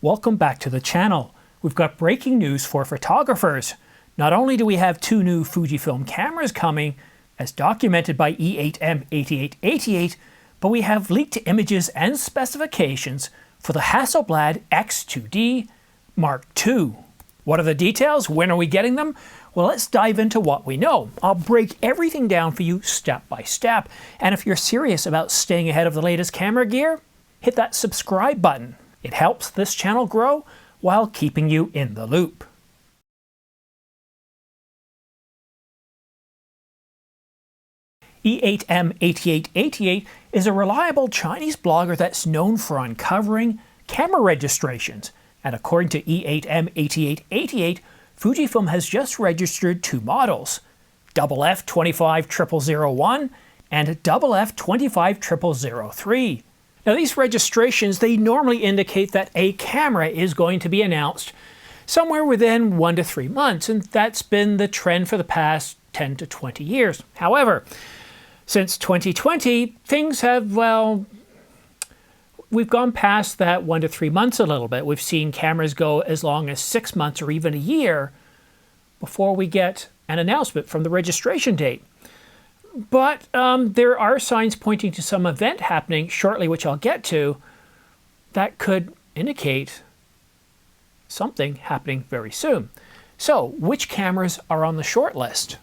Welcome back to the channel. We've got breaking news for photographers. Not only do we have two new Fujifilm cameras coming, as documented by E8M8888, but we have leaked images and specifications for the Hasselblad X2D Mark II. What are the details? When are we getting them? Well, let's dive into what we know. I'll break everything down for you step by step. And if you're serious about staying ahead of the latest camera gear, hit that subscribe button. It helps this channel grow while keeping you in the loop. E8M8888 is a reliable Chinese blogger that's known for uncovering camera registrations. And according to E8M8888, Fujifilm has just registered two models, FF25001 and FF25003. Now these registrations, they normally indicate that a camera is going to be announced somewhere within 1 to 3 months, and that's been the trend for the past 10 to 20 years. However, since 2020, things have, well, we've gone past that 1 to 3 months a little bit. We've seen cameras go as long as 6 months or even a year before we get an announcement from the registration date. But there are signs pointing to some event happening shortly, which I'll get to, that could indicate something happening very soon. So, which cameras are on the short list?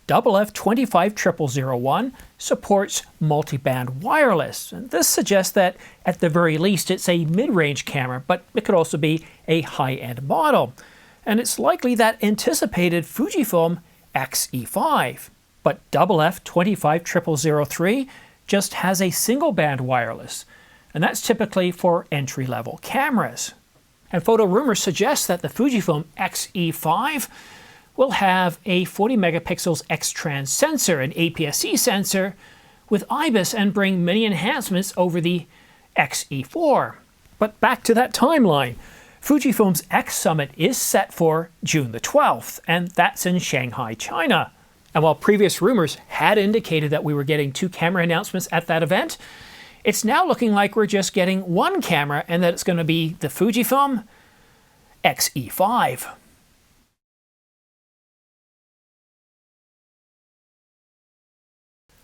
FF25001 supports multi-band wireless, and this suggests that at the very least it's a mid-range camera, but it could also be a high-end model. And it's likely that anticipated Fujifilm XE5. But FF25003 just has a single band wireless, and that's typically for entry-level cameras. And photo rumors suggest that the Fujifilm XE5 will have a 40 megapixels X-trans sensor, an APS-C sensor, with IBIS, and bring many enhancements over the XE4. But back to that timeline. Fujifilm's X Summit is set for June the 12th, and that's in Shanghai, China. And while previous rumors had indicated that we were getting two camera announcements at that event, it's now looking like we're just getting one camera, and that it's going to be the Fujifilm XE5.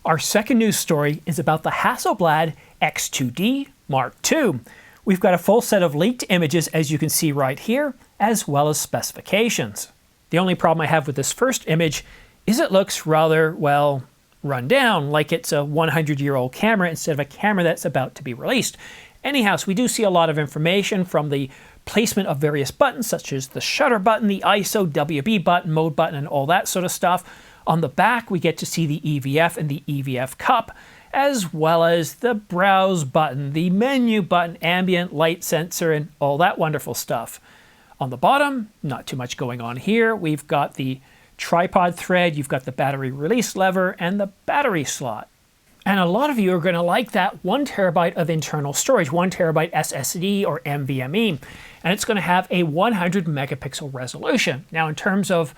Our second news story is about the Hasselblad X2D Mark II. We've got a full set of leaked images, as you can see right here, as well as specifications. The only problem I have with this first image is it looks rather, well, run down, like it's a 100-year-old camera instead of a camera that's about to be released. Anyhow, so we do see a lot of information from the placement of various buttons, such as the shutter button, the ISO, WB button, mode button, and all that sort of stuff. On the back, we get to see the EVF and the EVF cup, as well as the browse button, the menu button, ambient light sensor, and all that wonderful stuff. On the bottom, not too much going on here. We've got the tripod thread, you've got the battery release lever, and the battery slot. And a lot of you are going to like that 1 terabyte of internal storage, 1 terabyte SSD or NVMe, and it's going to have a 100 megapixel resolution. Now, in terms of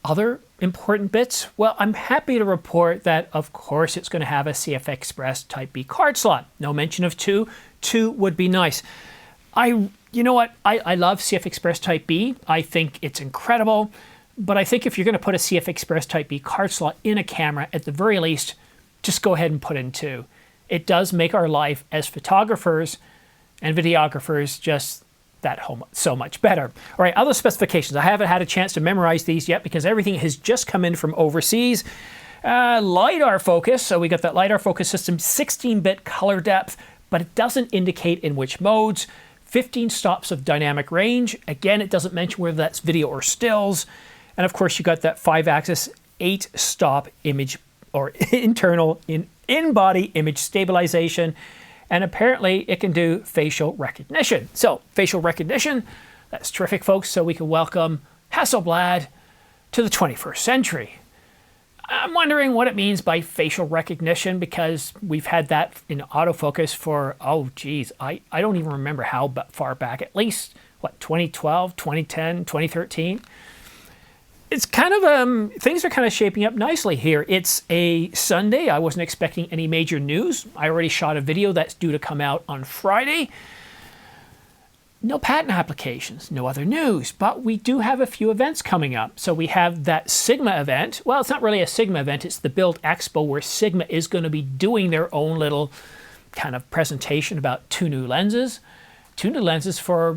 other important bits, well, I'm happy to report that, of course, it's going to have a CF Express Type B card slot. No mention of two. Two would be nice. You know what? I love CF Express Type B. I think it's incredible. But I think if you're going to put a CF Express Type B card slot in a camera, at the very least, just go ahead and put in two. It does make our life as photographers and videographers just that so much better. All right, other specifications. I haven't had a chance to memorize these yet because everything has just come in from overseas. LiDAR focus. So we got that LiDAR focus system, 16-bit color depth, but it doesn't indicate in which modes. 15 stops of dynamic range. Again, it doesn't mention whether that's video or stills. And of course, you got that 5-axis, 8-stop image or internal in-body image stabilization. And apparently it can do facial recognition. So facial recognition, that's terrific, folks. So we can welcome Hasselblad to the 21st century. I'm wondering what it means by facial recognition, because we've had that in autofocus for, oh geez, I don't even remember how far back, at least, what, 2012, 2010, 2013? It's kind of, things are kind of shaping up nicely here. It's a Sunday. I wasn't expecting any major news. I already shot a video that's due to come out on Friday. No patent applications, no other news, but we do have a few events coming up. So we have that Sigma event. Well, it's not really a Sigma event, it's the Build Expo, where Sigma is going to be doing their own little kind of presentation about two new lenses for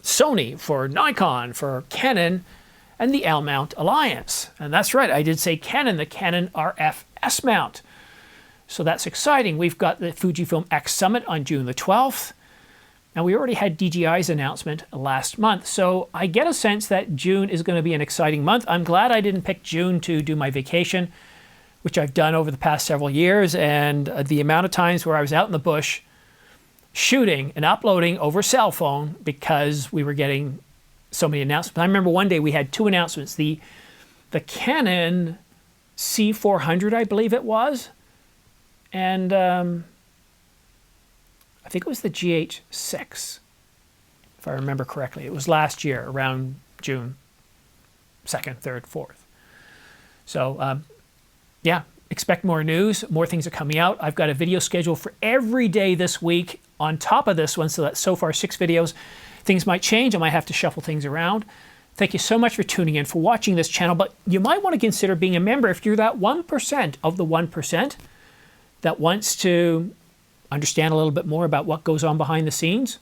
Sony, for Nikon, for Canon, and the L-mount Alliance. And that's right, I did say Canon, the Canon RF S-mount. So that's exciting. We've got the Fujifilm X Summit on June the 12th. Now, we already had DJI's announcement last month, so I get a sense that June is going to be an exciting month. I'm glad I didn't pick June to do my vacation, which I've done over the past several years, and the amount of times where I was out in the bush shooting and uploading over cell phone because we were getting so many announcements. I remember one day we had two announcements. The Canon C400, I believe it was, and I think it was the GH6, if I remember correctly. It was last year, around June 2nd, 3rd, 4th. So, yeah, expect more news. More things are coming out. I've got a video schedule for every day this week on top of this one, so that's so far 6 videos. Things might change. I might have to shuffle things around. Thank you so much for tuning in, for watching this channel, but you might want to consider being a member if you're that 1% of the 1% that wants to understand a little bit more about what goes on behind the scenes.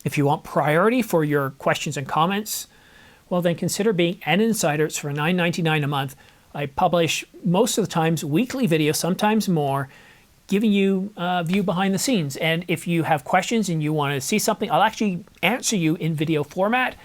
If you want priority for your questions and comments, well, then consider being an insider. It's for $9.99 a month. I publish most of the times weekly videos, sometimes more, giving you a view behind the scenes. And if you have questions and you want to see something, I'll actually answer you in video format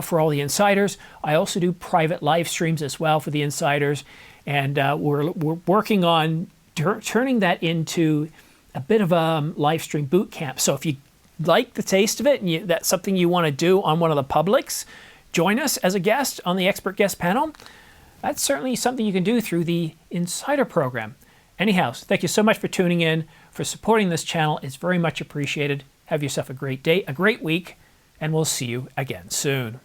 for all the insiders. I also do private live streams as well for the insiders. And we're working on turning that into a bit of a live stream boot camp. So if you like the taste of it and that's something you want to do on one of the publics, join us as a guest on the expert guest panel. That's certainly something you can do through the Insider program. Anyhow, thank you so much for tuning in, for supporting this channel. It's very much appreciated. Have yourself a great day, a great week, and we'll see you again soon.